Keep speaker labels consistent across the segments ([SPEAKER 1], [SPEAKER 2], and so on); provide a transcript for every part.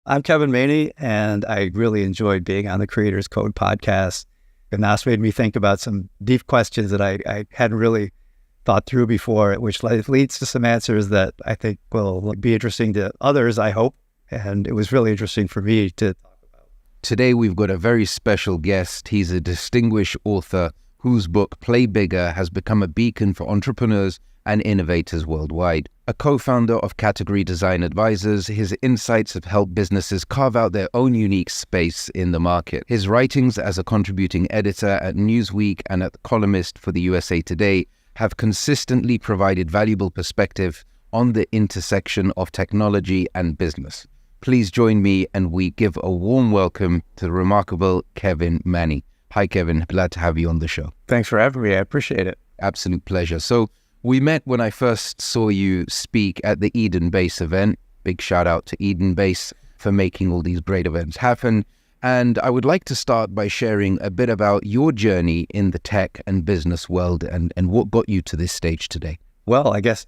[SPEAKER 1] I'm Kevin Maney, and I really enjoyed being on the Creators Code podcast. And that's made me think about some deep questions that I hadn't really thought through before, which leads to some answers that I think will be interesting to others, I hope. And it was really interesting for me to talk about.
[SPEAKER 2] Today, we've got a very special guest. He's a distinguished author whose book, Play Bigger, has become a beacon for entrepreneurs and innovators worldwide. A co-founder of Category Design Advisors, his insights have helped businesses carve out their own unique space in the market. His writings as a contributing editor at Newsweek and as a columnist for the USA Today have consistently provided valuable perspective on the intersection of technology and business. Please join me and we give a warm welcome to the remarkable Kevin Maney. Hi, Kevin. Glad to have you on the show.
[SPEAKER 1] Thanks for having me. I appreciate it.
[SPEAKER 2] Absolute pleasure. So we met when I first saw you speak at the Eden Base event. Big shout out to Eden Base for making all these great events happen. And I would like to start by sharing a bit about your journey in the tech and business world and what got you to this stage today.
[SPEAKER 1] Well, I guess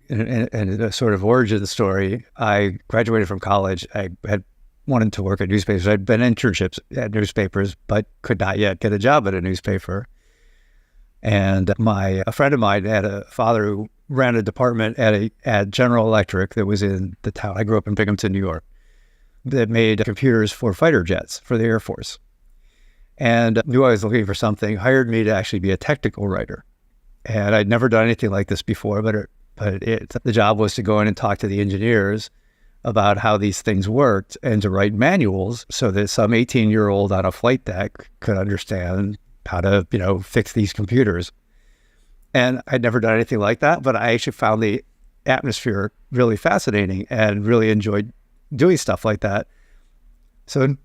[SPEAKER 1] in a sort of origin story, I graduated from college. I had wanted to work at newspapers. I'd been internships at newspapers, but could not yet get a job at a newspaper. And a friend of mine had a father who ran a department at General Electric that was in the town. I grew up in Binghamton, New York, that made computers for fighter jets for the Air Force. And knew I was looking for something, hired me to actually be a technical writer. And I'd never done anything like this before, but the job was to go in and talk to the engineers about how these things worked and to write manuals so that some 18-year-old on a flight deck could understand how to, fix these computers. And I'd never done anything like that, but I actually found the atmosphere really fascinating and really enjoyed doing stuff like that. So,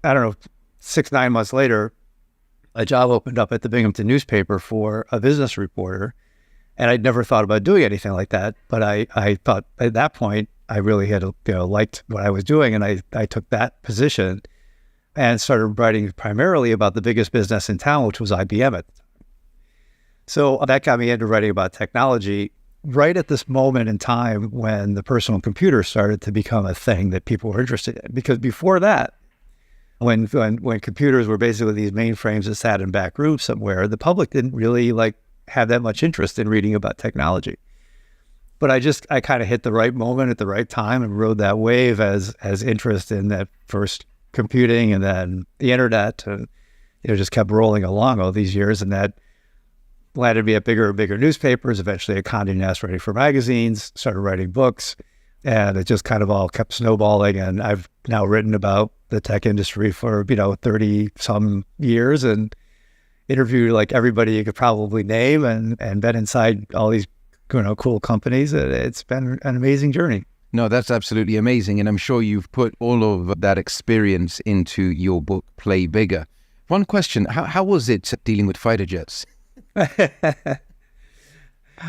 [SPEAKER 1] I don't know, 6-9 months later, a job opened up at the Binghamton newspaper for a business reporter. And I'd never thought about doing anything like that. But I thought at that point, I really had, liked what I was doing. And I took that position and started writing primarily about the biggest business in town, which was IBM at the time. So that got me into writing about technology right at this moment in time when the personal computer started to become a thing that people were interested in. Because before that, when computers were basically these mainframes that sat in back rooms somewhere, the public didn't really have that much interest in reading about technology. But I kind of hit the right moment at the right time and rode that wave as interest in that first computing and then the internet, and just kept rolling along all these years, and that landed me at bigger and bigger newspapers. Eventually at Condé Nast writing for magazines, started writing books, and it just kind of all kept snowballing. And I've now written about the tech industry for 30 some years and interviewed everybody you could probably name and been inside all these cool companies. It's been an amazing journey.
[SPEAKER 2] No, that's absolutely amazing. And I'm sure you've put all of that experience into your book, Play Bigger. One question, how was it dealing with fighter jets?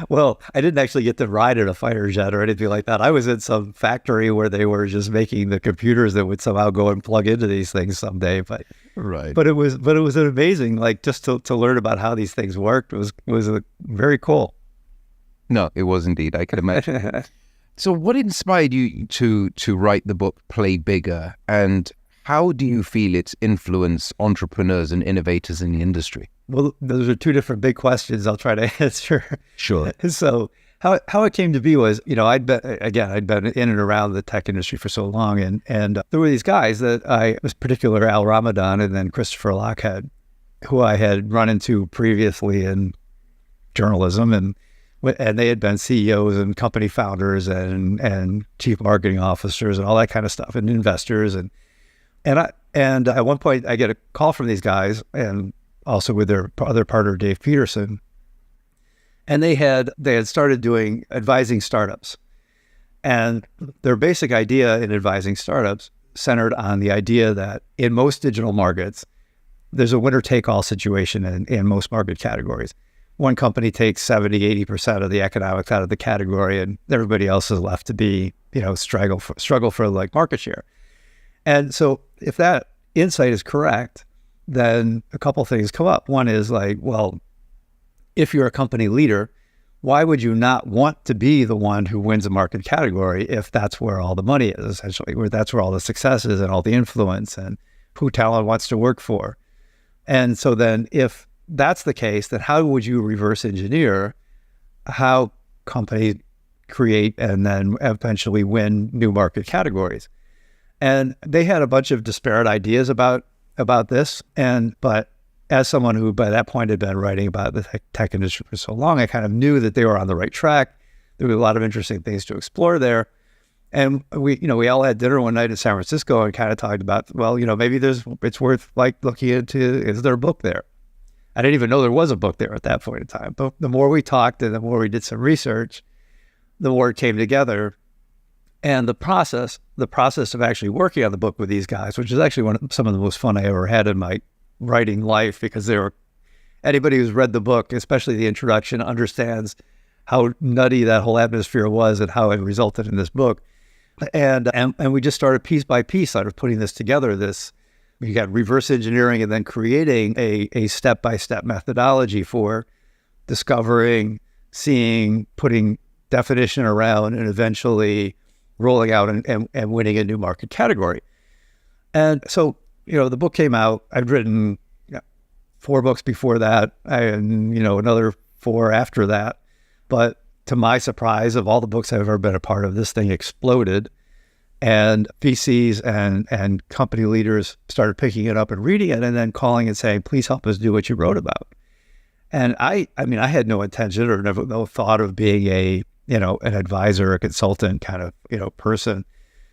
[SPEAKER 1] Well, I didn't actually get to ride in a fighter jet or anything like that. I was in some factory where they were just making the computers that would somehow go and plug into these things someday. But
[SPEAKER 2] right.
[SPEAKER 1] But it was an amazing, just to learn about how these things worked was very cool.
[SPEAKER 2] No, it was indeed. I could imagine. So what inspired you to write the book Play Bigger, and how do you feel it's influenced entrepreneurs and innovators in the industry?
[SPEAKER 1] Well, those are two different big questions I'll try to answer.
[SPEAKER 2] Sure.
[SPEAKER 1] So how it came to be was, I'd been in and around the tech industry for so long, and there were these guys that I was particular, Al Ramadan and then Christopher Lochhead, who I had run into previously in journalism, and they had been CEOs and company founders and chief marketing officers and all that kind of stuff, and investors. And at one point I get a call from these guys, and also with their other partner, Dave Peterson. And they had started advising startups. And their basic idea in advising startups centered on the idea that in most digital markets, there's a winner-take-all situation in most market categories. One company takes 70, 80% of the economics out of the category, and everybody else is left to be, struggle for market share. And so if that insight is correct, then a couple things come up. One is if you're a company leader, why would you not want to be the one who wins a market category if that's where all the money is, essentially, where that's where all the success is and all the influence and who talent wants to work for? And so then if that's the case, then how would you reverse engineer how companies create and then eventually win new market categories? And they had a bunch of disparate ideas about this. But as someone who by that point had been writing about the tech industry for so long, I kind of knew that they were on the right track. There were a lot of interesting things to explore there. And we all had dinner one night in San Francisco and kind of talked about, well, maybe it's worth like looking into, is there a book there? I didn't even know there was a book there at that point in time. But the more we talked and the more we did some research, the more it came together. And the process of actually working on the book with these guys, which is actually some of the most fun I ever had in my writing life, because anybody who's read the book, especially the introduction, understands how nutty that whole atmosphere was and how it resulted in this book. And we just started piece by piece sort of putting this together. We got reverse engineering and then creating a step-by-step methodology for discovering, seeing, putting definition around, and eventually rolling out and winning a new market category. And so, the book came out. I'd written 4 books before that, and another 4 after that. But to my surprise, of all the books I've ever been a part of, this thing exploded. And VCs and company leaders started picking it up and reading it, and then calling and saying, please help us do what you wrote about. And I had no intention or no thought of being an advisor, a consultant kind of, person.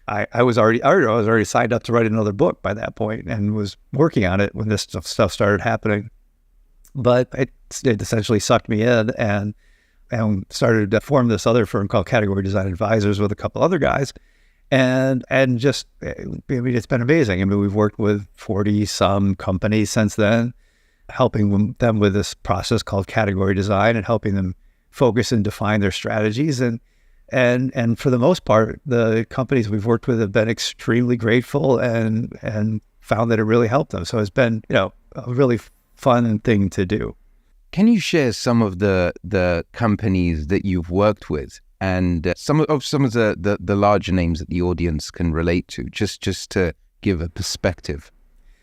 [SPEAKER 1] I was already signed up to write another book by that point and was working on it when this stuff started happening. But it essentially sucked me in and started to form this other firm called Category Design Advisors with a couple other guys. And just, it's been amazing. We've worked with 40 some companies since then, helping them with this process called category design and helping them focus and define their strategies. And for the most part, the companies we've worked with have been extremely grateful and found that it really helped them. So it's been, a really fun thing to do.
[SPEAKER 2] Can you share some of the companies that you've worked with and some of the larger names that the audience can relate to, just to give a perspective?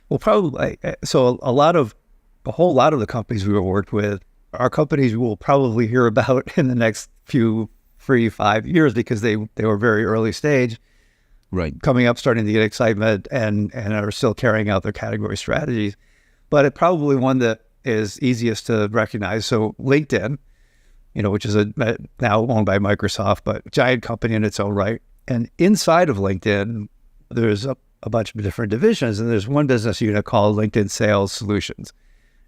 [SPEAKER 1] Well, probably. So a whole lot of the companies we worked with are companies we will probably hear about in the next 3-5 years because they were very early stage,
[SPEAKER 2] right? Coming up,
[SPEAKER 1] starting to get excitement and are still carrying out their category strategies. But it probably one that is easiest to recognize. So LinkedIn, which is now owned by Microsoft, but a giant company in its own right. And inside of LinkedIn, there's a bunch of different divisions, and there's one business unit called LinkedIn Sales Solutions.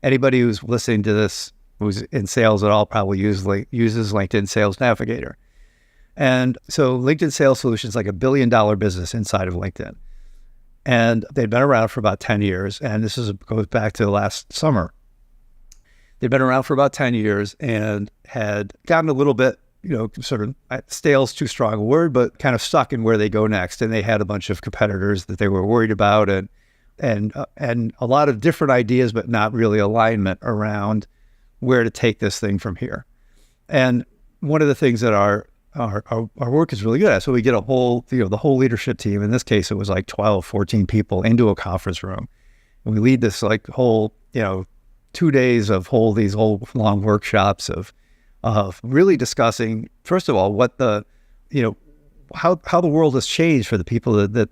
[SPEAKER 1] Anybody who's listening to this who's in sales at all probably uses LinkedIn Sales Navigator. And so LinkedIn Sales Solutions is like $1 billion business inside of LinkedIn. And they've been around for about 10 years. And this goes back to last summer. They've been around for about 10 years and had gotten a little bit, sort of, stale's too strong a word, but kind of stuck in where they go next. And they had a bunch of competitors that they were worried about and a lot of different ideas, but not really alignment around where to take this thing from here. And one of the things that our work is really good at, so we get the whole leadership team, in this case, it was like 12, 14 people into a conference room. And we lead this like whole, 2 days of these whole long workshops of really discussing, first of all, what how the world has changed for the people that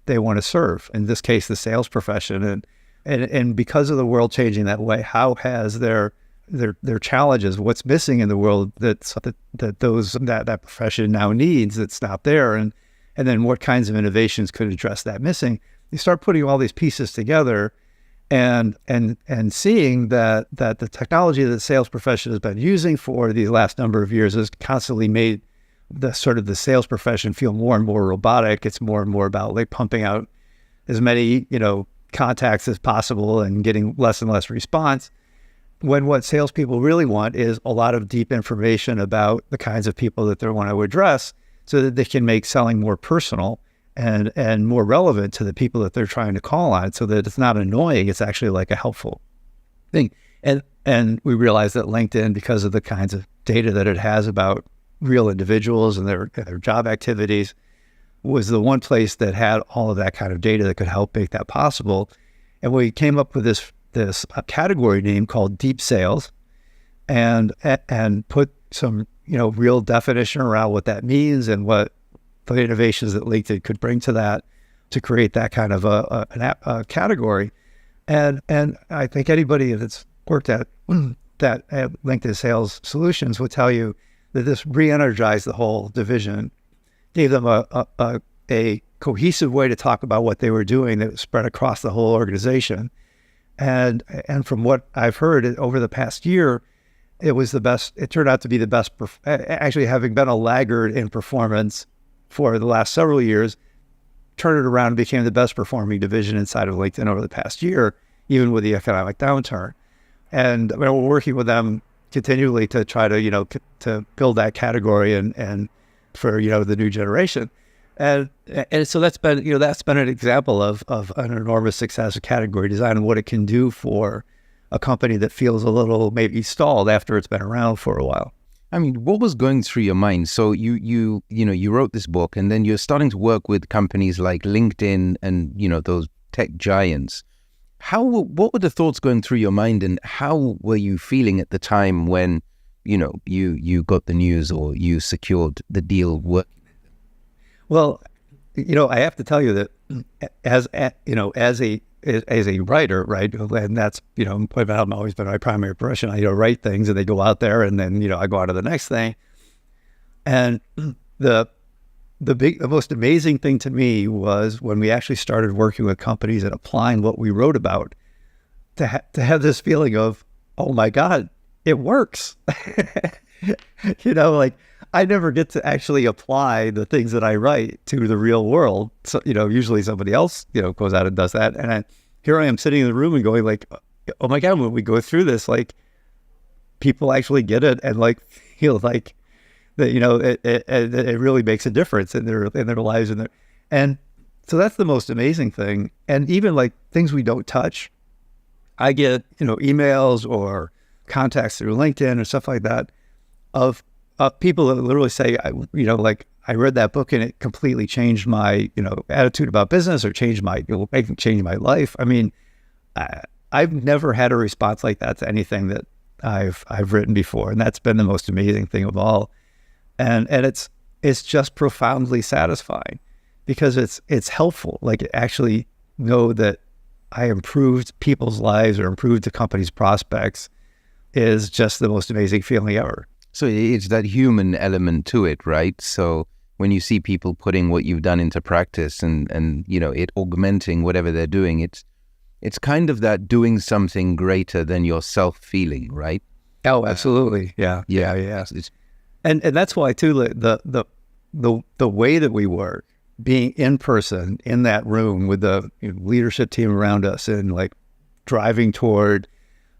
[SPEAKER 1] they want to serve. In this case, the sales profession, and because of the world changing that way, how has their challenges, what's missing in the world that profession now needs that's not there, and then what kinds of innovations could address that missing. You start putting all these pieces together. And seeing that the technology that the sales profession has been using for the last number of years has constantly made the sales profession feel more and more robotic. It's more and more about like pumping out as many, contacts as possible and getting less and less response. When what salespeople really want is a lot of deep information about the kinds of people that they want to address so that they can make selling more personal and more relevant to the people that they're trying to call on, so that it's not annoying, it's actually like a helpful thing. And And we realized that LinkedIn, because of the kinds of data that it has about real individuals and their job activities, was the one place that had all of that kind of data that could help make that possible. And we came up with this category name called deep sales, and put some real definition around what that means and what the innovations that LinkedIn could bring to that, to create that kind of a category. And I think anybody that's worked at LinkedIn Sales Solutions would tell you that this re-energized the whole division, gave them a cohesive way to talk about what they were doing that was spread across the whole organization. And from what I've heard over the past year, it was the best. It turned out to be the best. Actually, having been a laggard in performance for the last several years, turned it around and became the best performing division inside of LinkedIn over the past year, even with the economic downturn. And we're working with them continually to try to to build that category and for the new generation. And so that's been an example of an enormous success of category design and what it can do for a company that feels a little maybe stalled after it's been around for a while.
[SPEAKER 2] I mean, what was going through your mind? So you wrote this book, and then you're starting to work with companies like LinkedIn and those tech giants. What were the thoughts going through your mind, and how were you feeling at the time when you got the news or you secured the deal working?
[SPEAKER 1] Well, I have to tell you that as a writer, right, and that's always been my primary profession. I write things, and they go out there, and then I go on to the next thing. And the most amazing thing to me was when we actually started working with companies and applying what we wrote about, to have this feeling of, oh my God, it works. I never get to actually apply the things that I write to the real world. So, usually somebody else, goes out and does that. And here I am sitting in the room and going like, oh my God, when we go through this, like, people actually get it and feel like that, it really makes a difference in their lives. And so that's the most amazing thing. And even things we don't touch, I get, emails or contacts through LinkedIn or stuff like that of people that literally say, I read that book and it completely changed my, attitude about business, or changed my life. I mean, I've never had a response like that to anything that I've written before, and that's been the most amazing thing of all. And it's just profoundly satisfying because it's helpful. Actually know that I improved people's lives or improved the company's prospects is just the most amazing feeling ever.
[SPEAKER 2] So it's that human element to it, right? So when you see people putting what you've done into practice and it augmenting whatever they're doing, it's kind of that doing something greater than yourself feeling, right?
[SPEAKER 1] Oh, absolutely. Yeah. And that's why too, the way that we work, being in person in that room with the leadership team around us and driving toward,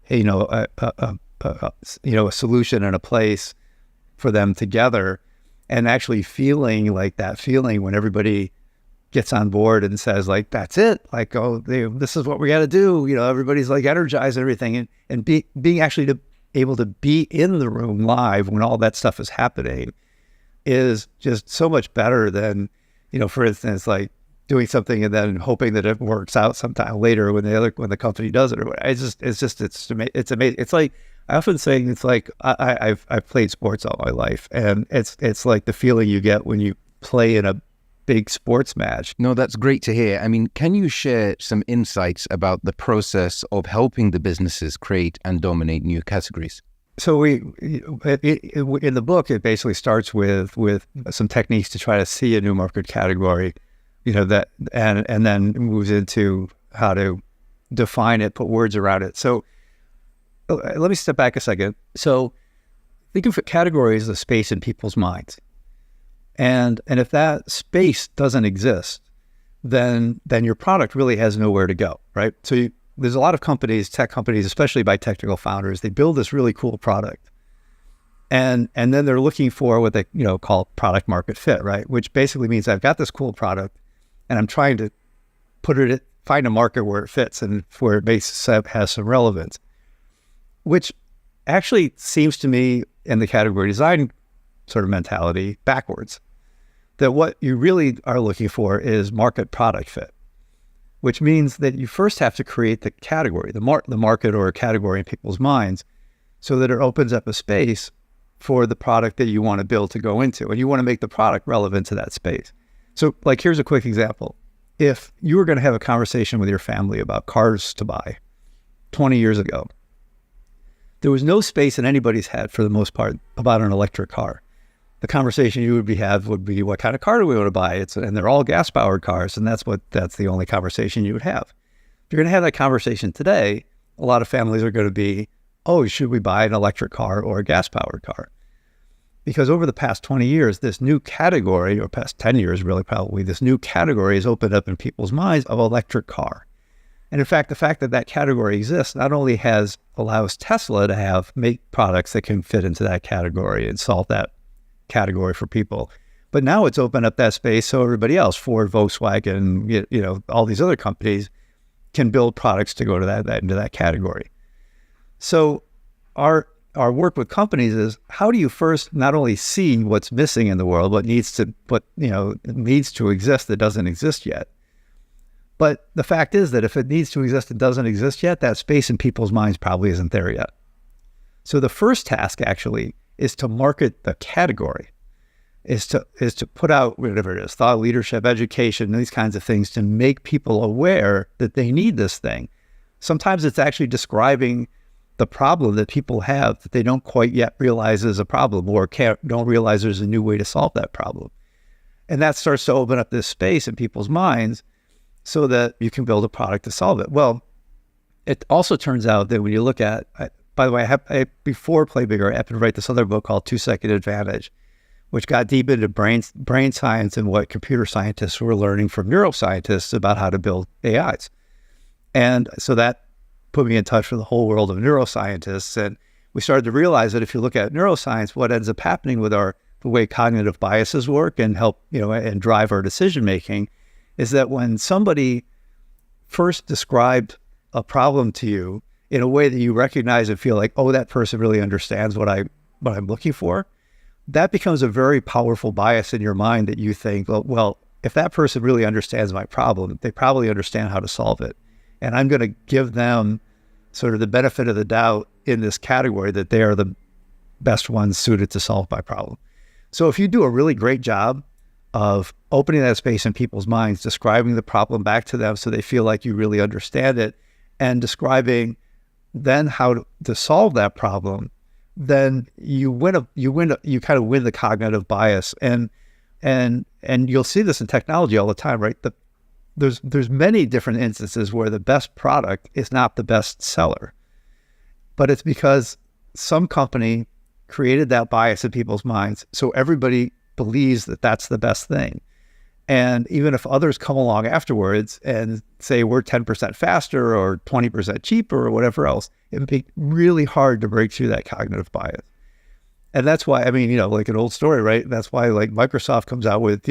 [SPEAKER 1] a solution and a place for them together, and actually feeling that feeling when everybody gets on board and says that's it, this is what we got to do. Everybody's energized and everything, and being actually able to be in the room live when all that stuff is happening is just so much better than, for instance, doing something and then hoping that it works out sometime later when the company does it. Or it's amazing. It's I often say I've played sports all my life, and it's like the feeling you get when you play in a big sports match.
[SPEAKER 2] No, that's great to hear. I mean, can you share some insights about the process of helping the businesses create and dominate new categories?
[SPEAKER 1] So in the book, it basically starts with some techniques to try to see a new market category, that and then moves into how to define it, put words around it. So let me step back a second. So think of a category as a space in people's minds. And if that space doesn't exist, then your product really has nowhere to go, right? So there's a lot of companies, tech companies, especially by technical founders, they build this really cool product. And then they're looking for what they call product market fit, right? Which basically means I've got this cool product and I'm trying to find a market where it fits and where it has some relevance. which actually seems to me in the category design sort of mentality backwards. That what you really are looking for is market product fit, which means that you first have to create the category, the market or a category in people's minds, so that it opens up a space for the product that you want to build to go into. And you want to make the product relevant to that space. So like, here's a quick example. If you were going to have a conversation with your family about cars to buy 20 years ago, there was no space in anybody's head for the most part about an electric car. The conversation you would have would be, what kind of car do we want to buy? And they're all gas powered cars. And that's the only conversation you would have. If you're going to have that conversation today, a lot of families are going to be, oh, should we buy an electric car or a gas powered car? Because over the past 20 years, this new category, or past 10 years really probably, this new category has opened up in people's minds of electric car. And in fact, the fact that that category exists not only allows Tesla to make products that can fit into that category and solve that category for people, but now it's opened up that space so everybody else, Ford, Volkswagen, all these other companies can build products to go to that into that category. So our work with companies is, how do you first not only see what's missing in the world, what needs to exist that doesn't exist yet. But the fact is that if it needs to exist and doesn't exist yet, that space in people's minds probably isn't there yet. So the first task actually is to market the category, is to put out whatever it is, thought leadership, education, these kinds of things, to make people aware that they need this thing. Sometimes it's actually describing the problem that people have that they don't quite yet realize is a problem, or don't realize there's a new way to solve that problem. And that starts to open up this space in people's minds so that you can build a product to solve it. Well, it also turns out that when you look at, by the way, before Play Bigger, I happened to write this other book called 2-Second Advantage, which got deep into brain science and what computer scientists were learning from neuroscientists about how to build AIs. And so that put me in touch with the whole world of neuroscientists. And we started to realize that if you look at neuroscience, what ends up happening with the way cognitive biases work and help, and drive our decision-making, is that when somebody first described a problem to you in a way that you recognize and feel like, oh, that person really understands what I'm looking for, that becomes a very powerful bias in your mind that you think, well, if that person really understands my problem, they probably understand how to solve it. And I'm going to give them sort of the benefit of the doubt in this category that they are the best ones suited to solve my problem. So if you do a really great job of opening that space in people's minds, describing the problem back to them so they feel like you really understand it, and describing then how to solve that problem, then you kind of win the cognitive bias. And you'll see this in technology all the time, right? There's many different instances where the best product is not the best seller, but it's because some company created that bias in people's minds, so everybody believes that that's the best thing. And even if others come along afterwards and say we're 10% faster or 20% cheaper or whatever else, it would be really hard to break through that cognitive bias. And that's why, like an old story, right? That's why like Microsoft comes out with,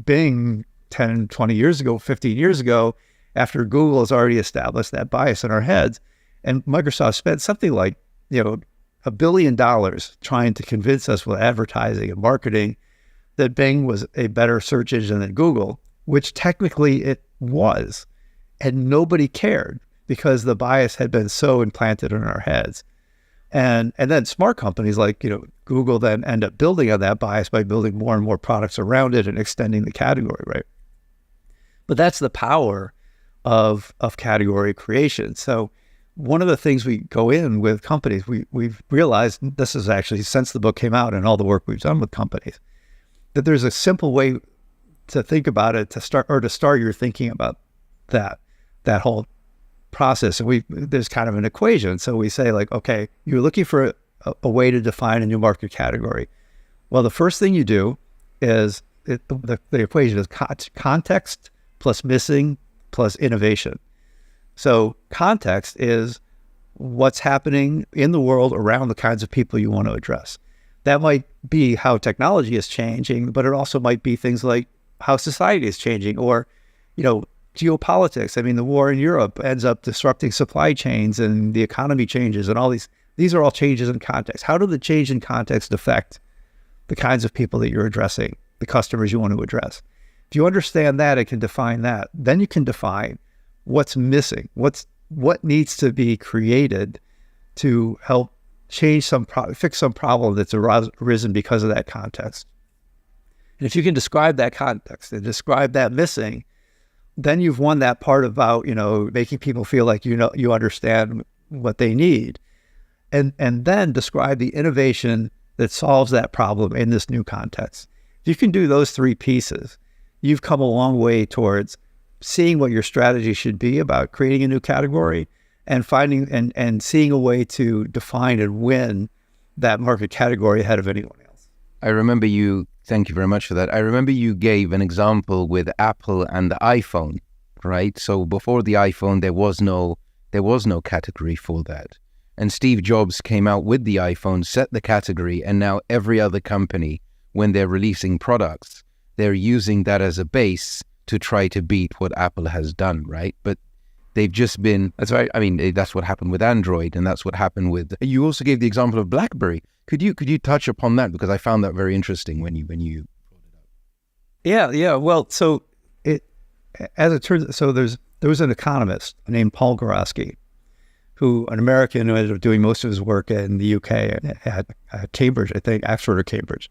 [SPEAKER 1] Bing 10, 20 years ago, 15 years ago, after Google has already established that bias in our heads. And Microsoft spent something like, $1 billion trying to convince us with advertising and marketing that Bing was a better search engine than Google, which technically it was. And nobody cared because the bias had been so implanted in our heads. And then smart companies like, Google then end up building on that bias by building more and more products around it and extending the category, right? But that's the power of category creation. So one of the things we go in with companies, we've realized, this is actually since the book came out and all the work we've done with companies, that there's a simple way to think about it, to start your thinking about that whole process. And there's kind of an equation. So we say like, okay, you're looking for a way to define a new market category. Well, the first thing you do is the equation is context plus missing plus innovation. So context is what's happening in the world around the kinds of people you want to address. That might be how technology is changing, but it also might be things like how society is changing, or, geopolitics. I mean, the war in Europe ends up disrupting supply chains and the economy changes and all these are all changes in context. How do the change in context affect the kinds of people that you're addressing, the customers you want to address? If you understand that and can define that, then you can define what's missing, what needs to be created to help change fix some problem that's arisen because of that context. And if you can describe that context and describe that missing, then you've won that part about, making people feel like, you understand what they need. And then describe the innovation that solves that problem in this new context. If you can do those three pieces, you've come a long way towards seeing what your strategy should be about creating a new category and finding and seeing a way to define and win that market category ahead of anyone else.
[SPEAKER 2] I remember thank you very much for that. I remember you gave an example with Apple and the iPhone, right? So before the iPhone, there was no category for that. And Steve Jobs came out with the iPhone, set the category, and now every other company, when they're releasing products, they're using that as a base to try to beat what Apple has done, right? But they've just been, that's right. I mean, that's what happened with Android, and that's what happened with, you also gave the example of BlackBerry. Could you touch upon that? Because I found that very interesting when you brought it up.
[SPEAKER 1] Yeah. Well, so as it turns, so there was an economist named Paul Gorosky, an American who ended up doing most of his work in the UK at Cambridge, I think, Oxford or Cambridge.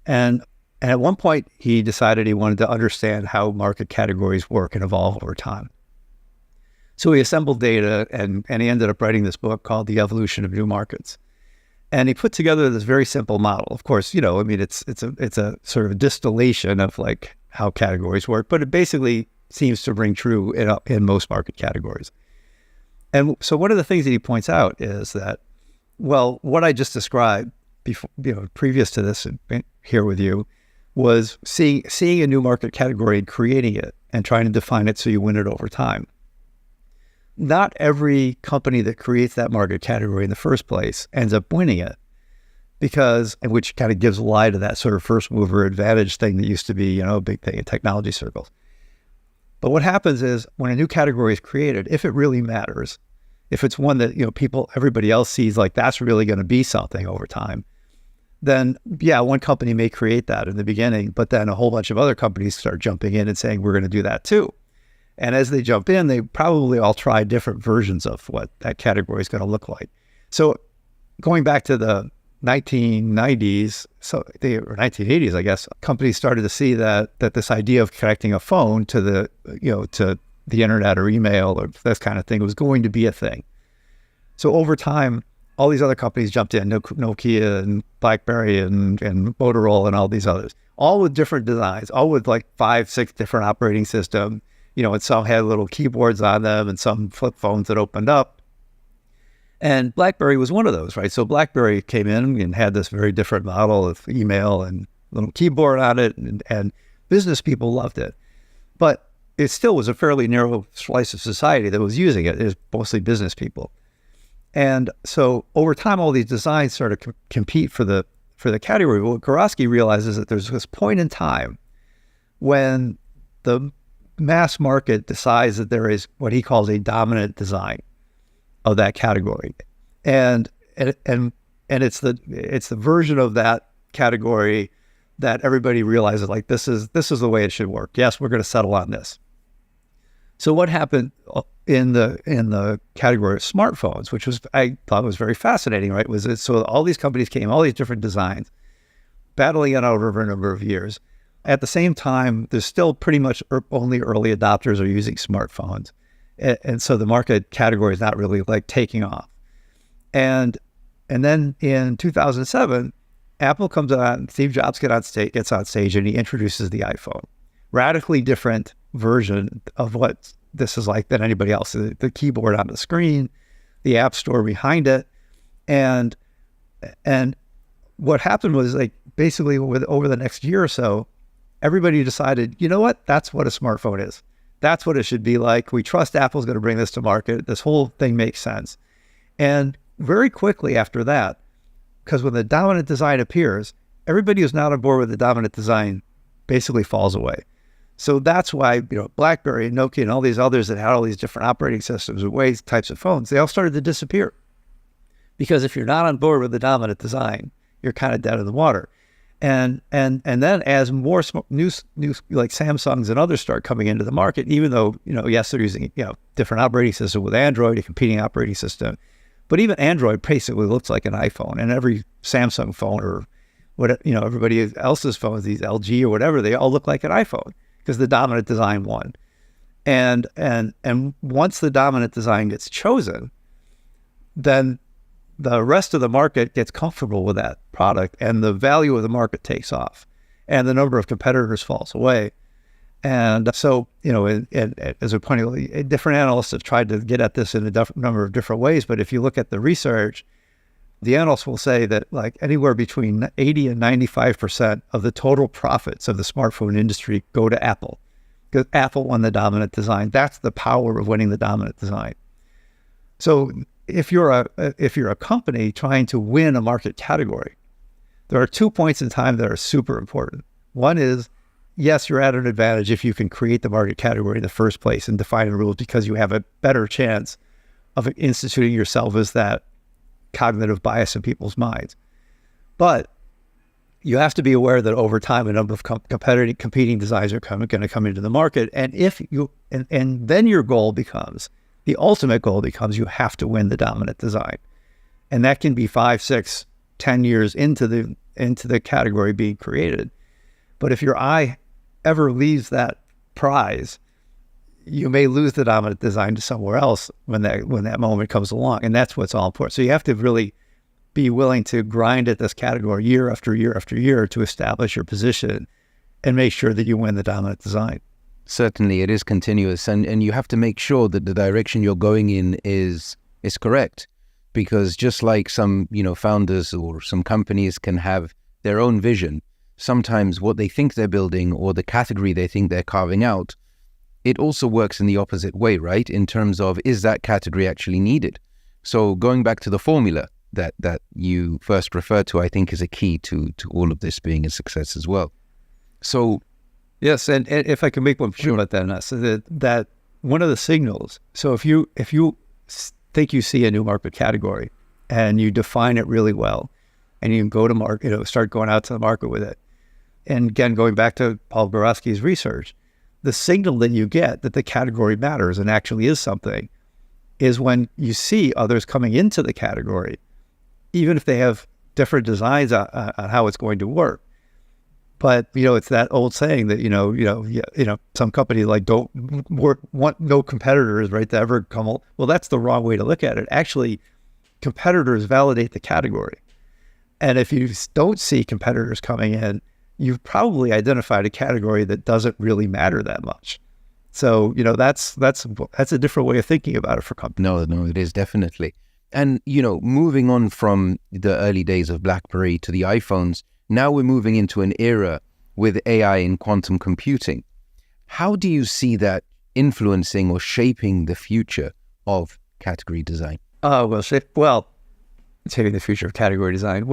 [SPEAKER 1] And at one point, he decided he wanted to understand how market categories work and evolve over time. So he assembled data and he ended up writing this book called The Evolution of New Markets. And he put together this very simple model. Of course, it's a sort of distillation of like how categories work, but it basically seems to ring true in most market categories. And so one of the things that he points out is that, well, what I just described before, previous to this here with you, was seeing a new market category and creating it and trying to define it so you win it over time. Not every company that creates that market category in the first place ends up winning it, which kind of gives a lie to that sort of first mover advantage thing that used to be, a big thing in technology circles. But what happens is when a new category is created, if it really matters, if it's one that, everybody else sees like that's really going to be something over time, then yeah, one company may create that in the beginning, but then a whole bunch of other companies start jumping in and saying, we're going to do that too. And as they jump in, they probably all try different versions of what that category is going to look like. So going back to the 1990s, or 1980s, I guess, companies started to see that this idea of connecting a phone to the internet or email or this kind of thing was going to be a thing. So over time, all these other companies jumped in, Nokia and BlackBerry and Motorola and all these others, all with different designs, all with like 5-6 different operating systems, and some had little keyboards on them and some flip phones that opened up. And BlackBerry was one of those, right? So BlackBerry came in and had this very different model of email and little keyboard on it, and business people loved it. But it still was a fairly narrow slice of society that was using it. It was mostly business people. And so over time, all these designs started to compete for the category. What Gorosky realizes that there's this point in time when the mass market decides that there is what he calls a dominant design of that category, and it's the version of that category that everybody realizes like this is the way it should work. Yes, we're going to settle on this. So what happened in the category of smartphones, which I thought was very fascinating, right? So all these companies came, all these different designs, battling it out over a number of years. At the same time, there's still pretty much only early adopters are using smartphones. And so the market category is not really like taking off. And then in 2007, Apple comes on, Steve Jobs gets on stage and he introduces the iPhone. Radically different version of what this is like than anybody else. The keyboard on the screen, the app store behind it. And what happened was like basically over the next year or so, everybody decided, you know what, that's what a smartphone is. That's what it should be like. We trust Apple's going to bring this to market. This whole thing makes sense. And very quickly after that, because when the dominant design appears, everybody who's not on board with the dominant design basically falls away. So that's why, BlackBerry and Nokia and all these others that had all these different operating systems and ways, types of phones, they all started to disappear. Because if you're not on board with the dominant design, you're kind of dead in the water. And then as more new like Samsungs and others start coming into the market, even though, yes, they're using, different operating system with Android, a competing operating system, but even Android basically looks like an iPhone, and every Samsung phone or everybody else's phones, these LG or whatever, they all look like an iPhone because the dominant design won. And once the dominant design gets chosen, then the rest of the market gets comfortable with that product, and the value of the market takes off, and the number of competitors falls away. And so, as a point of, different analysts have tried to get at this in a number of different ways. But if you look at the research, the analysts will say that like anywhere between 80 and 95% of the total profits of the smartphone industry go to Apple, because Apple won the dominant design. That's the power of winning the dominant design. So if you're a company trying to win a market category, there are 2 points in time that are super important. One is, yes, you're at an advantage if you can create the market category in the first place and define the rules, because you have a better chance of instituting yourself as that cognitive bias in people's minds. But you have to be aware that over time, a number of competing designs are going to come into the market. And and then your goal becomes, the ultimate goal becomes, you have to win the dominant design. And that can be 5, 6, 10 years into the category being created. But if your eye ever leaves that prize, you may lose the dominant design to somewhere else when that moment comes along. And that's what's all important. So you have to really be willing to grind at this category year after year after year to establish your position and make sure that you win the dominant design.
[SPEAKER 2] Certainly, it is continuous, and you have to make sure that the direction you're going in is correct, because just like some founders or some companies can have their own vision, sometimes what they think they're building or the category they think they're carving out, it also works in the opposite way, right? In terms of, is that category actually needed? So going back to the formula that you first referred to, I think is a key to all of this being a success as well. So
[SPEAKER 1] yes, and if I can make one point about that, so that one of the signals. So if you think you see a new market category and you define it really well, and you can go to market, start going out to the market with it. And again, going back to Paul Borowski's research, the signal that you get that the category matters and actually is something is when you see others coming into the category, even if they have different designs on how it's going to work. But, it's that old saying that, some companies like don't want no competitors, right, to ever come. Well, that's the wrong way to look at it. Actually, competitors validate the category. And if you don't see competitors coming in, you've probably identified a category that doesn't really matter that much. So, that's a different way of thinking about it for companies.
[SPEAKER 2] No, it is definitely. And, moving on from the early days of BlackBerry to the iPhones, now we're moving into an era with AI and quantum computing. How do you see that influencing or shaping the future of category design?
[SPEAKER 1] Shaping the future of category design.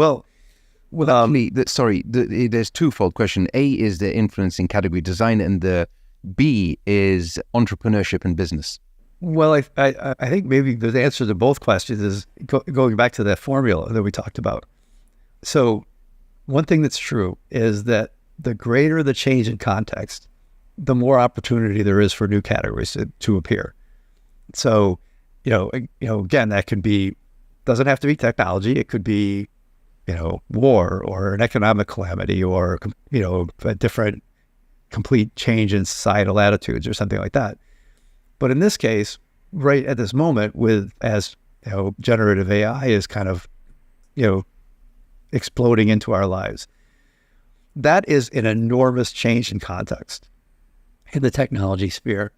[SPEAKER 2] There's twofold question. A is the influencing category design, and the B is entrepreneurship and business.
[SPEAKER 1] Well, I think maybe the answer to both questions is going back to that formula that we talked about. So one thing that's true is that the greater the change in context, the more opportunity there is for new categories to appear. So, again, that doesn't have to be technology. It could be, war or an economic calamity or, a different complete change in societal attitudes or something like that. But in this case, right at this moment as generative AI is kind of, exploding into our lives, that is an enormous change in context in the technology sphere.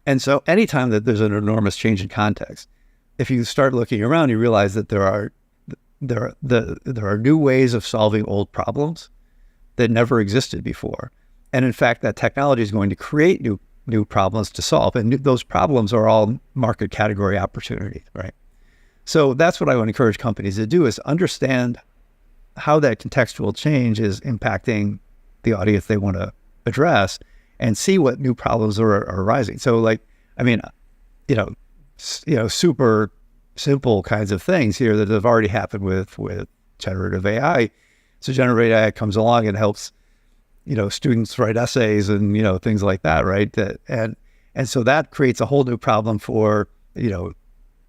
[SPEAKER 1] And so anytime that there's an enormous change in context, if you start looking around, you realize that there are new ways of solving old problems that never existed before. And in fact, that technology is going to create new problems to solve. And those problems are all market category opportunities, right? So that's what I want to encourage companies to do, is understand how that contextual change is impacting the audience they want to address, and see what new problems are arising. So like, I mean, super simple kinds of things here that have already happened with generative AI. So generative AI comes along and helps, students write essays and, things like that, right? And so that creates a whole new problem for,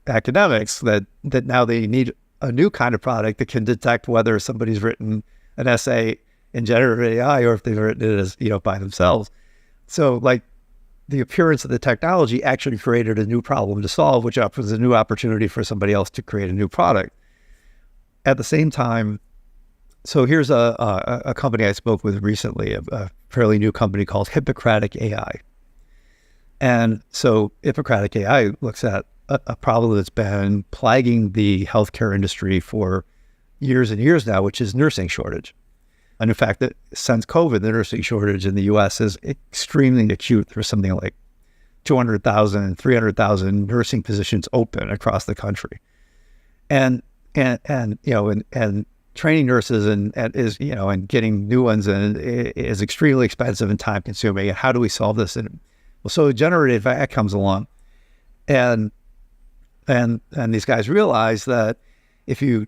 [SPEAKER 1] academics that now they need a new kind of product that can detect whether somebody's written an essay in generative AI or if they've written it as, by themselves. So like the appearance of the technology actually created a new problem to solve, which offers a new opportunity for somebody else to create a new product. At the same time, so here's a company I spoke with recently, a fairly new company called Hippocratic AI. And so Hippocratic AI looks at a problem that's been plaguing the healthcare industry for years and years now, which is nursing shortage. And in fact, since COVID, the nursing shortage in the U.S. is extremely acute. There's something like 200,000, 300,000 nursing positions open across the country. And training nurses and getting new ones is extremely expensive and time consuming. And how do we solve this? And so generative AI comes along, and these guys realize that if you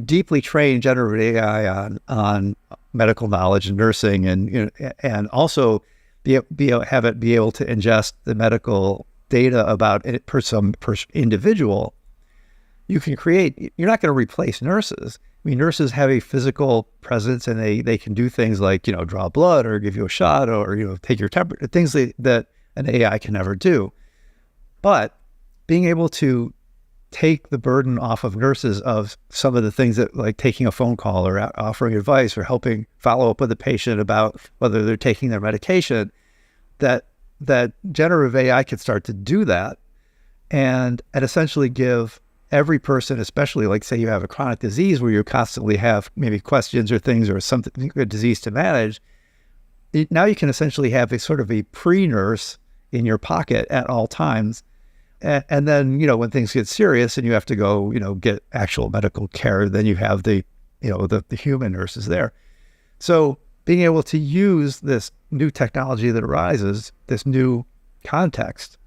[SPEAKER 1] deeply train generative AI on medical knowledge and nursing, and also be able to ingest the medical data about it per individual, you're not going to replace nurses. I mean, nurses have a physical presence, and they can do things like, draw blood or give you a shot or, take your temperature, things that an AI can never do. But being able to take the burden off of nurses of some of the things that, like taking a phone call or offering advice or helping follow up with a patient about whether they're taking their medication, that generative AI can start to do that and essentially give every person, especially like say you have a chronic disease where you constantly have maybe questions or things or something, a disease to manage. Now you can essentially have a sort of a pre-nurse in your pocket at all times. And then, when things get serious and you have to go, get actual medical care, then you have the human nurses there. So being able to use this new technology that arises, this new context,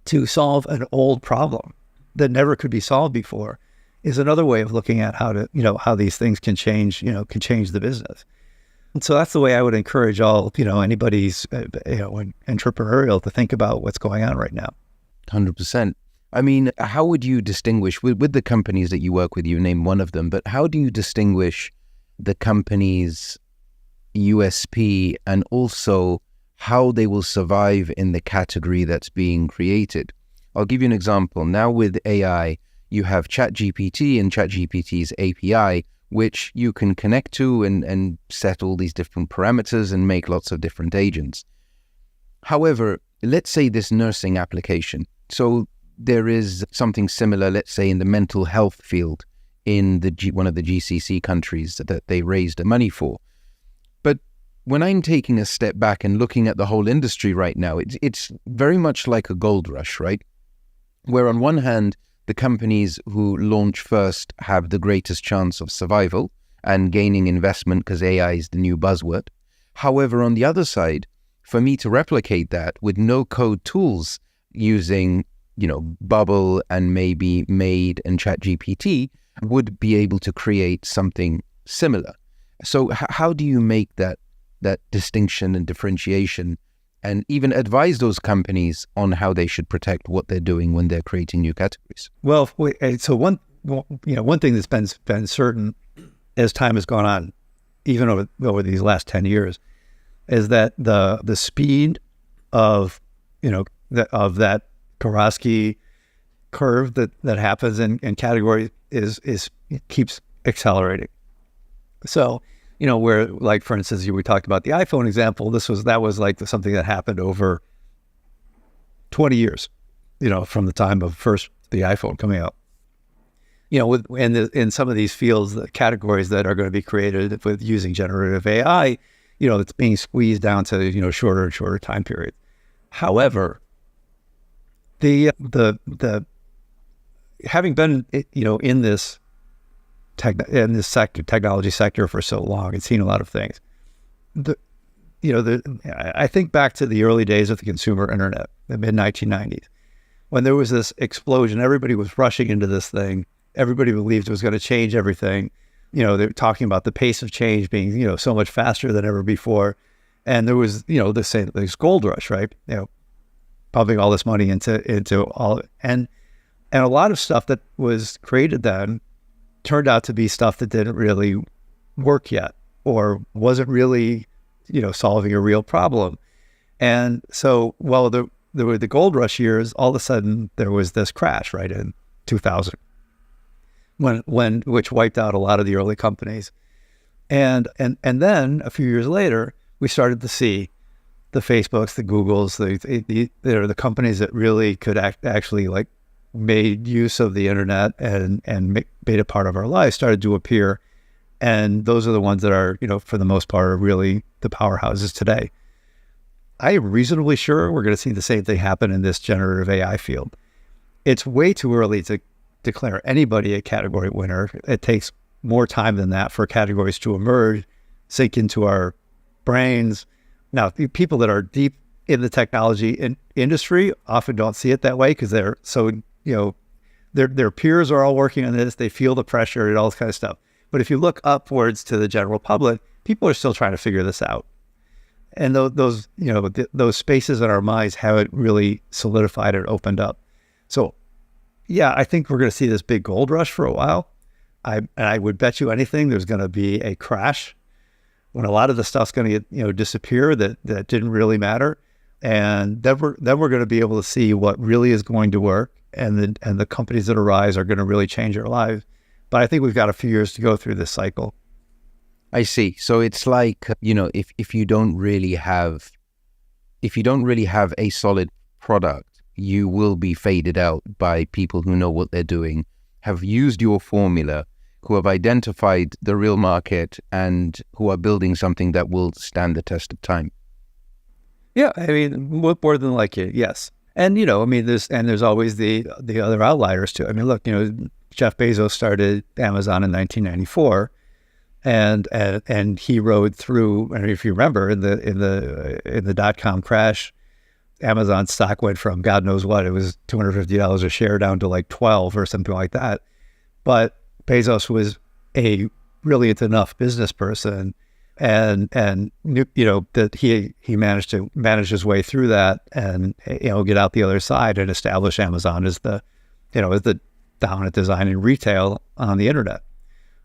[SPEAKER 1] to solve an old problem that never could be solved before is another way of looking at how these things can change the business. And so that's the way I would encourage all, anybody's, entrepreneurial to think about what's going on right now.
[SPEAKER 2] 100%. I mean, how would you distinguish with the companies that you work with? You name one of them, but how do you distinguish the company's USP and also how they will survive in the category that's being created? I'll give you an example. Now with AI, you have ChatGPT and ChatGPT's API, which you can connect to and set all these different parameters and make lots of different agents. However, let's say this nursing application. So there is something similar, let's say in the mental health field in one of the GCC countries that they raised the money for. But when I'm taking a step back and looking at the whole industry right now, it's very much like a gold rush, right? Where on one hand, the companies who launch first have the greatest chance of survival and gaining investment because AI is the new buzzword. However, on the other side, for me to replicate that with no-code tools using, Bubble and maybe Made and ChatGPT would be able to create something similar. So how do you make that distinction and differentiation and even advise those companies on how they should protect what they're doing when they're creating new categories?
[SPEAKER 1] Well, so one thing that's been certain as time has gone on, even over these last 10 years, is that the speed of that Karosky curve that happens in categories keeps accelerating. So, where, like, for instance, we talked about the iPhone example, that was like something that happened over 20 years, from the time of first the iPhone coming out. In some of these fields, the categories that are going to be created with using generative AI, it's being squeezed down to, shorter and shorter time periods. However, the having been, in this technology sector for so long and seen a lot of things, I think back to the early days of the consumer internet, the mid 1990s, when there was this explosion. Everybody was rushing into this thing. Everybody believed it was going to change everything. They're talking about the pace of change being, so much faster than ever before. And there was, this gold rush, right? Pumping all this money into all, and a lot of stuff that was created then turned out to be stuff that didn't really work yet, or wasn't really, solving a real problem. And so, while there were the gold rush years, all of a sudden there was this crash right in 2000, which wiped out a lot of the early companies. And then a few years later, we started to see the Facebooks, the Googles, the companies that really could actually like made use of the internet and made it part of our lives started to appear. And those are the ones that are, for the most part, are really the powerhouses today. I am reasonably sure we're going to see the same thing happen in this generative AI field. It's way too early to declare anybody a category winner. It takes more time than that for categories to emerge, sink into our brains. Now, the people that are deep in the technology industry often don't see it that way because they're so, their peers are all working on this. They feel the pressure and all this kind of stuff. But if you look upwards to the general public, people are still trying to figure this out. And those spaces in our minds haven't really solidified and opened up. So, yeah, I think we're going to see this big gold rush for a while. I would bet you anything there's going to be a crash when a lot of the stuff's going to disappear that didn't really matter, and then we're going to be able to see what really is going to work, and the companies that arise are going to really change our lives. But I think we've got a few years to go through this cycle.
[SPEAKER 2] I see. So it's like, if you don't really have a solid product, you will be faded out by people who know what they're doing, have used your formula, who have identified the real market, and who are building something that will stand the test of time.
[SPEAKER 1] Yeah, I mean, more than likely, yes. And there's always the other outliers too. I mean, look, Jeff Bezos started Amazon in 1994, and he rode through. And if you remember, in the .com crash, Amazon stock went from God knows what, it was $250 a share down to like 12 or something like that. But Bezos was a brilliant enough business person, and knew, that he managed to manage his way through that and get out the other side and establish Amazon as the dominant design in retail on the internet.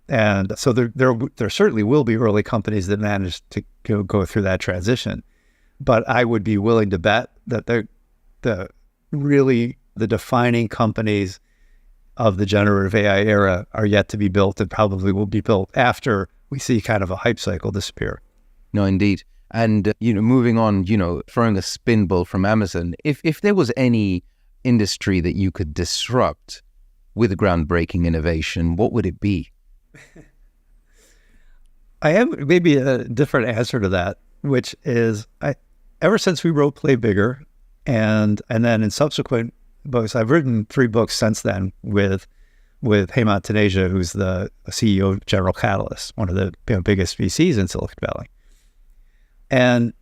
[SPEAKER 1] And so there certainly will be early companies that manage to go through that transition. But I would be willing to bet that the defining companies of the generative AI era are yet to be built, and probably will be built after we see kind of a hype cycle disappear.
[SPEAKER 2] No, indeed. And, moving on, throwing a spinball from Amazon, if there was any industry that you could disrupt with groundbreaking innovation, what would it be?
[SPEAKER 1] I have maybe a different answer to that, which is ever since we wrote Play Bigger, and then in subsequent books, I've written 3 books since then with Hemant Taneja, who's the CEO of General Catalyst, one of the biggest VCs in Silicon Valley. And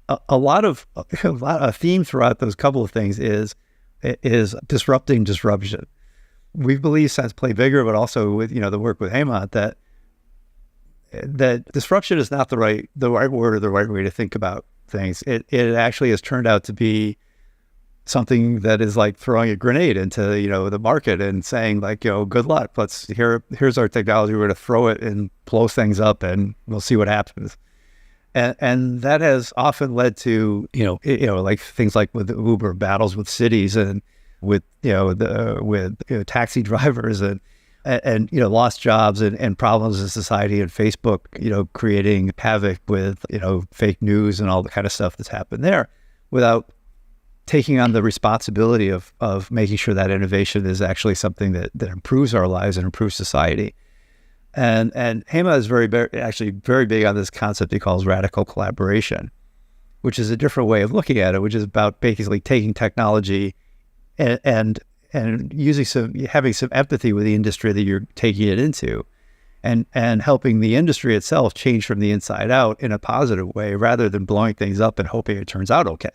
[SPEAKER 1] a theme throughout those couple of things is disrupting disruption. We believe since Play Bigger, but also with the work with Hemant, that disruption is not the right word or the right way to think about things. It actually has turned out to be something that is like throwing a grenade into the market and saying like, good luck. Here's our technology. We're going to throw it and blow things up, and we'll see what happens. And that has often led to like things like with Uber, battles with cities, and with taxi drivers, and lost jobs and problems in society, and Facebook creating havoc with fake news and all the kind of stuff that's happened there, without taking on the responsibility of making sure that innovation is actually something that improves our lives and improves society. And Hema is very big on this concept he calls radical collaboration, which is a different way of looking at it, which is about basically taking having some empathy with the industry that you're taking it into, and helping the industry itself change from the inside out in a positive way rather than blowing things up and hoping it turns out okay.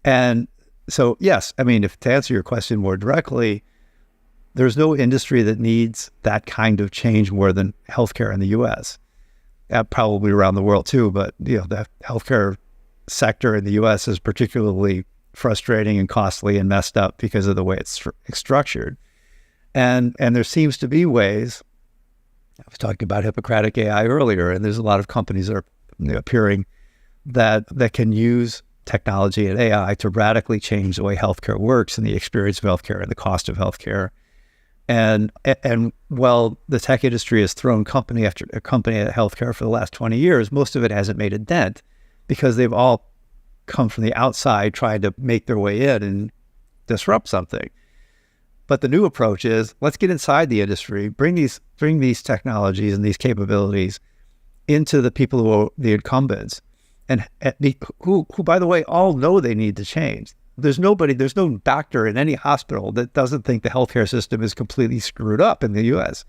[SPEAKER 1] And so, yes, I mean, if to answer your question more directly, there's no industry that needs that kind of change more than healthcare in the U.S. Probably around the world too, but the healthcare sector in the U.S. is particularly frustrating and costly and messed up because of the way it's structured. And there seems to be ways. I was talking about Hippocratic AI earlier, and there's a lot of companies that are appearing that can use technology and AI to radically change the way healthcare works and the experience of healthcare and the cost of healthcare. And while the tech industry has thrown company after company at healthcare for the last 20 years, most of it hasn't made a dent because they've all come from the outside trying to make their way in and disrupt something. But the new approach is, let's get inside the industry, bring these technologies and these capabilities into the people who are the incumbents, and who, by the way, all know they need to change. There's no doctor in any hospital that doesn't think the healthcare system is completely screwed up in the U.S.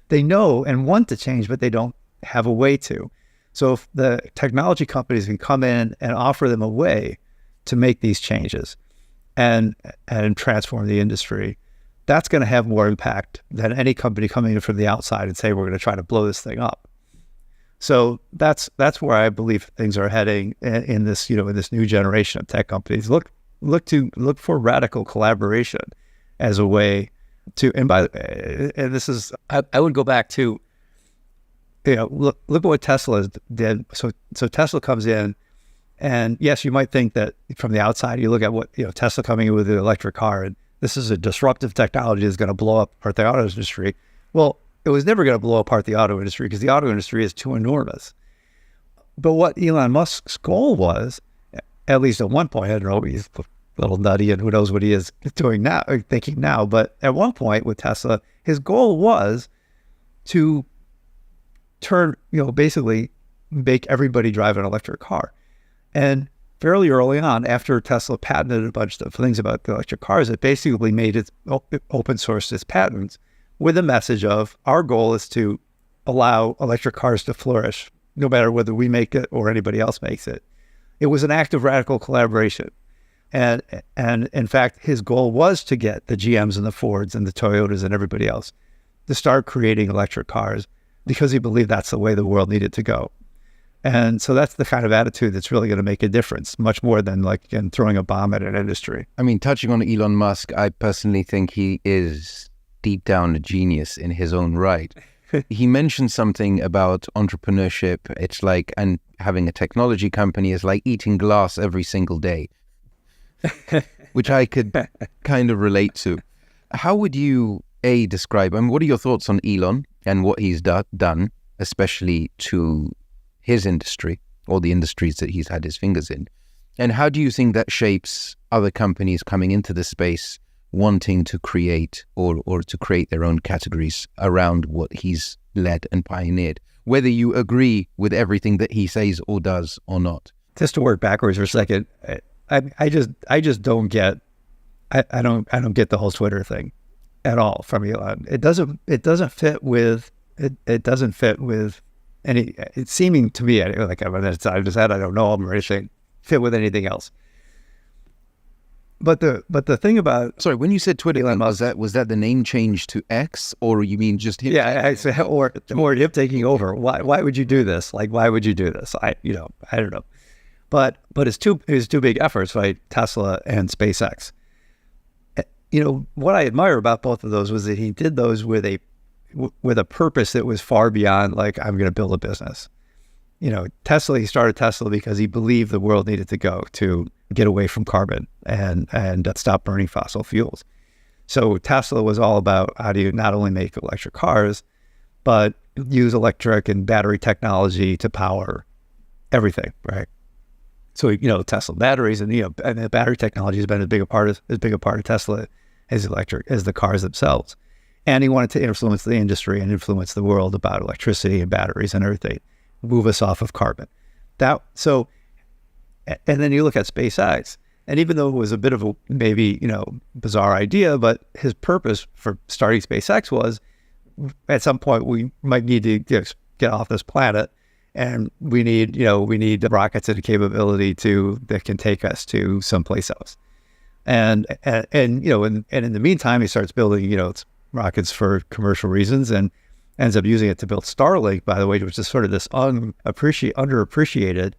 [SPEAKER 1] They know and want to change, but they don't have a way to. So if the technology companies can come in and offer them a way to make these changes and transform the industry, that's going to have more impact than any company coming in from the outside and say, we're going to try to blow this thing up. So that's where I believe things are heading in this, in this new generation of tech companies. Look for radical collaboration as a way to, and this is, I would go back to, look at what Tesla did. So Tesla comes in, and yes, you might think that from the outside, you look at what, Tesla coming in with the electric car, and this is a disruptive technology that's going to blow up the auto industry. Well, it was never going to blow apart the auto industry because the auto industry is too enormous. But what Elon Musk's goal was, at least at one point, I don't know, he's a little nutty and who knows what he is doing now, or thinking now, but at one point with Tesla, his goal was to turn, basically make everybody drive an electric car. And fairly early on, after Tesla patented a bunch of things about the electric cars, it basically made it open sourced its patents with a message of, our goal is to allow electric cars to flourish, no matter whether we make it or anybody else makes it. It was an act of radical collaboration. And in fact, his goal was to get the GMs and the Fords and the Toyotas and everybody else to start creating electric cars because he believed that's the way the world needed to go. And so that's the kind of attitude that's really going to make a difference, much more than throwing a bomb at an industry.
[SPEAKER 2] I mean, touching on Elon Musk, I personally think he is deep down a genius in his own right. He mentioned something about entrepreneurship. It's like, and having a technology company is like eating glass every single day, which I could kind of relate to. How would you, describe, what are your thoughts on Elon and what he's done, especially to his industry or the industries that he's had his fingers in? And how do you think that shapes other companies coming into the space wanting to create or to create their own categories around what he's led and pioneered, whether you agree with everything that he says or does or not?
[SPEAKER 1] Just to work backwards for a second, I just don't get, I don't get the whole Twitter thing at all from Elon. It doesn't fit with any, it's seeming to me, like I just said, I don't know him or anything, fit with anything else. But the thing about,
[SPEAKER 2] sorry, when you said Twitter, Elon Musk, was that the name change to X, or you mean just him?
[SPEAKER 1] Yeah, or him taking over. Why would you do this? Why would you do this? I don't know. But his two big efforts, right? Tesla and SpaceX. What I admire about both of those was that he did those with a purpose that was far beyond I'm going to build a business. He started Tesla because he believed the world needed to go to get away from carbon and stop burning fossil fuels. So Tesla was all about how do you not only make electric cars, but use electric and battery technology to power everything, right? So, Tesla batteries and the battery technology has been as big a part of Tesla as the cars themselves. And he wanted to influence the industry and influence the world about electricity and batteries and everything, move us off of carbon. And then you look at SpaceX, and even though it was a bit of a maybe bizarre idea, but his purpose for starting SpaceX was at some point we might need to get off this planet, and we need rockets and the capability that can take us to someplace else. And in the meantime, he starts building, rockets for commercial reasons, and ends up using it to build Starlink, by the way, which is sort of this underappreciated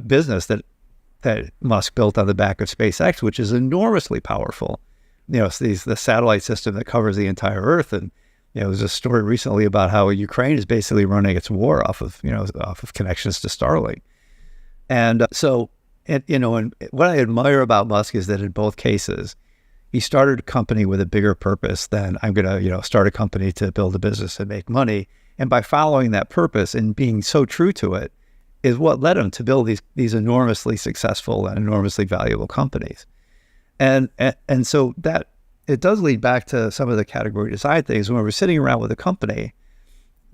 [SPEAKER 1] business that Musk built on the back of SpaceX, which is enormously powerful. It's the satellite system that covers the entire Earth. And there's a story recently about how Ukraine is basically running its war off of connections to Starlink. And and what I admire about Musk is that in both cases, he started a company with a bigger purpose than I'm going to, start a company to build a business and make money. And by following that purpose and being so true to it is what led him to build these enormously successful and enormously valuable companies. And so that it does lead back to some of the category design things. When we're sitting around with a company,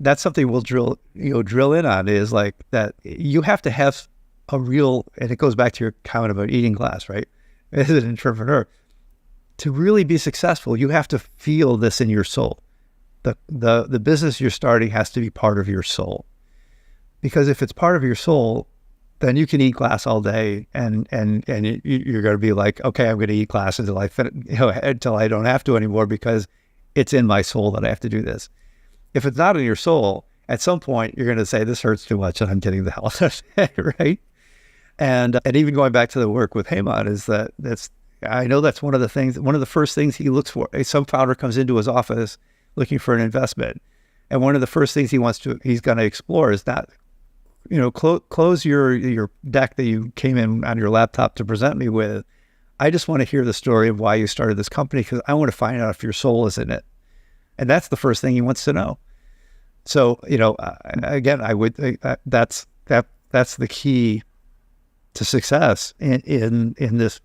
[SPEAKER 1] that's something we'll drill in on, is like that you have to have a real, and it goes back to your comment about eating glass, right? As an entrepreneur, to really be successful, you have to feel this in your soul. The business you're starting has to be part of your soul. Because if it's part of your soul, then you can eat glass all day, and you're going to be like, okay, I'm going to eat glass until I don't have to anymore, because it's in my soul that I have to do this. If it's not in your soul, at some point you're going to say, this hurts too much and I'm getting the hell out of it, right? And even going back to the work with Heyman, is I know that's one of the first things he looks for. Some founder comes into his office looking for an investment, and one of the first things he's going to explore is that, close your deck that you came in on your laptop to present me with. I just want to hear the story of why you started this company, because I want to find out if your soul is in it. And that's the first thing he wants to know. So, again, that's the key to success in this,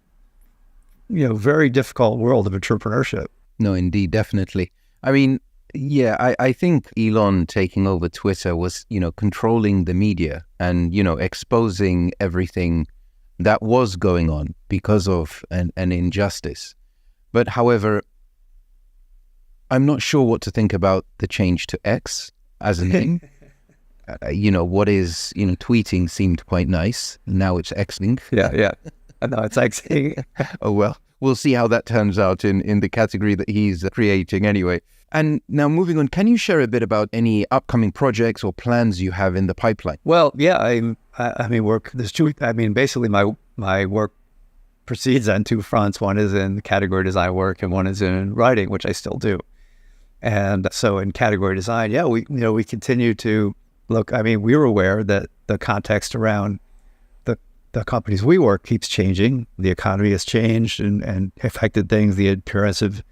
[SPEAKER 1] very difficult world of entrepreneurship.
[SPEAKER 2] No, indeed, definitely. I mean, yeah, I think Elon taking over Twitter was, controlling the media and, exposing everything that was going on because of an injustice. But however, I'm not sure what to think about the change to X as a name. Tweeting seemed quite nice. Now it's Xing.
[SPEAKER 1] Yeah. No, it's Xing.
[SPEAKER 2] Oh, well, we'll see how that turns out in the category that he's creating anyway. And now moving on, can you share a bit about any upcoming projects or plans you have in the pipeline?
[SPEAKER 1] Well, yeah, I mean, work. There's two. I mean, basically, my work proceeds on two fronts. One is in category design work, and one is in writing, which I still do. And so, in category design, yeah, we continue to look. I mean, we were aware that the context around the companies we work keeps changing. The economy has changed and affected things. The appearance of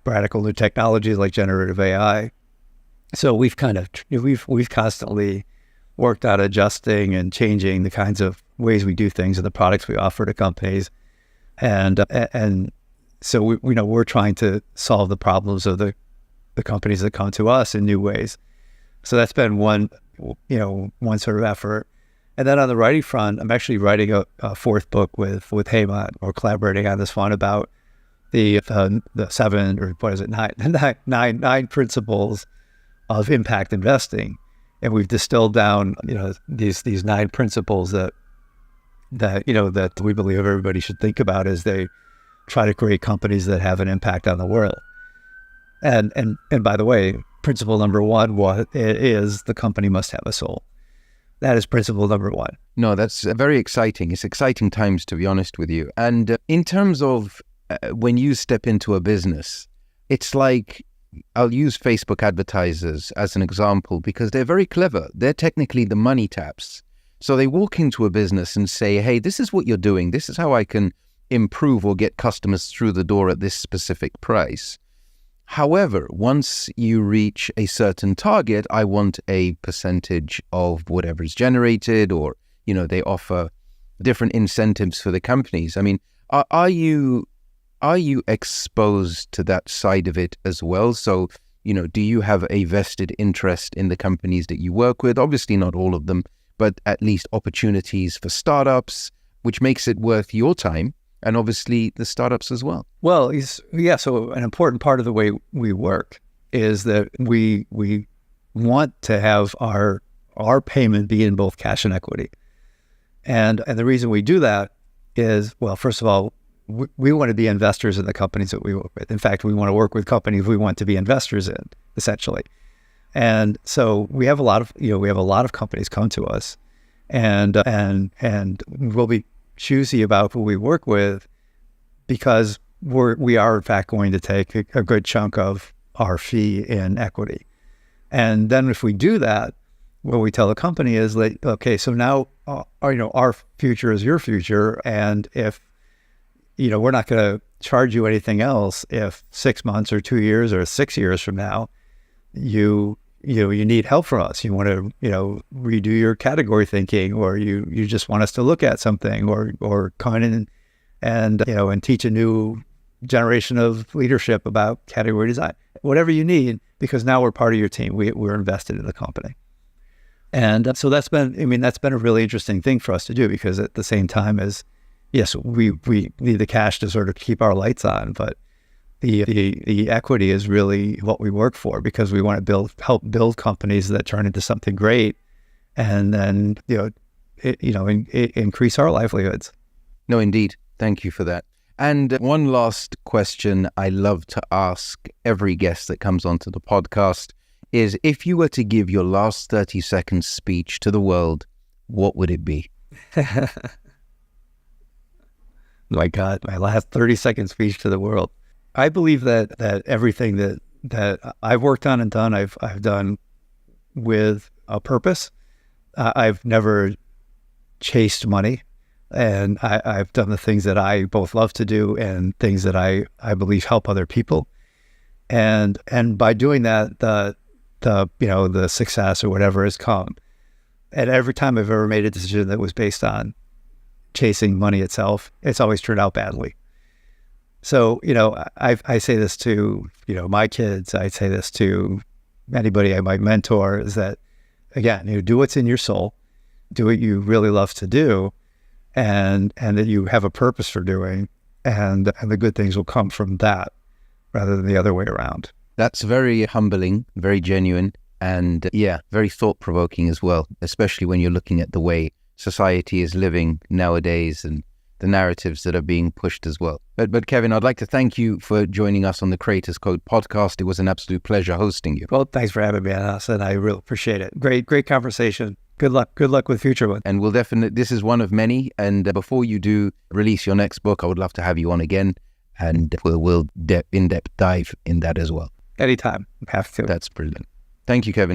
[SPEAKER 1] radical new technologies like generative AI. So we've constantly worked on adjusting and changing the kinds of ways we do things and the products we offer to companies, and so we're trying to solve the problems of the companies that come to us in new ways. So that's been one sort of effort. And then on the writing front, I'm actually writing a fourth book with Heyman. We're collaborating on this one about the seven, or what is it, nine principles of impact investing, and we've distilled down these 9 principles that we believe everybody should think about as they try to create companies that have an impact on the world. And by the way, principle number 1 is the company must have a soul. That is principle number 1.
[SPEAKER 2] No, that's very exciting. It's exciting times, to be honest with you. And in terms of when you step into a business, it's like, I'll use Facebook advertisers as an example because they're very clever. They're technically the money taps. So they walk into a business and say, hey, this is what you're doing. This is how I can improve or get customers through the door at this specific price. However, once you reach a certain target, I want a percentage of whatever is generated, or, they offer different incentives for the companies. I mean, are you exposed to that side of it as well? So, do you have a vested interest in the companies that you work with? Obviously not all of them, but at least opportunities for startups, which makes it worth your time, and obviously the startups as well.
[SPEAKER 1] Well, so an important part of the way we work is that we want to have our payment be in both cash and equity. And the reason we do that is, well, first of all, we want to be investors in the companies that we work with. In fact, we want to work with companies we want to be investors in, essentially. And so we have a lot of companies come to us, and we'll be choosy about who we work with, because we are in fact going to take a good chunk of our fee in equity. And then if we do that, what we tell the company is like, okay, so now our future is your future, and if we're not going to charge you anything else if 6 months or 2 years or 6 years from now you need help from us. You want to redo your category thinking, or you just want us to look at something, or come in and teach a new generation of leadership about category design. Whatever you need, because now we're part of your team. We're invested in the company. And so that's been a really interesting thing for us to do, because at the same time as, yes, we need the cash to sort of keep our lights on, but the equity is really what we work for, because we want to help build companies that turn into something great, and then increase our livelihoods.
[SPEAKER 2] No, indeed. Thank you for that. And one last question I love to ask every guest that comes onto the podcast is, if you were to give your last 30-second speech to the world, what would it be?
[SPEAKER 1] My God, my last 30-second speech to the world. I believe that everything that I've worked on and done, I've done with a purpose. I've never chased money, and I've done the things that I both love to do and things that I believe help other people. And by doing that, the success or whatever has come. And every time I've ever made a decision that was based on chasing money itself, it's always turned out badly. So, I say this to, my kids, I say this to anybody I might mentor, is that, again, do what's in your soul, do what you really love to do, and that you have a purpose for doing, and the good things will come from that rather than the other way around.
[SPEAKER 2] That's very humbling, very genuine, and very thought-provoking as well, especially when you're looking at the way society is living nowadays and the narratives that are being pushed as well. But Kevin, I'd like to thank you for joining us on the Creators Code podcast. It was an absolute pleasure hosting you.
[SPEAKER 1] Well, thanks for having me, and I really appreciate it. Great conversation. Good luck with future ones.
[SPEAKER 2] And we'll definitely, this is one of many. And before you do release your next book, I would love to have you on again, and we'll in-depth dive in that as well.
[SPEAKER 1] Anytime. Have to.
[SPEAKER 2] That's brilliant. Thank you, Kevin.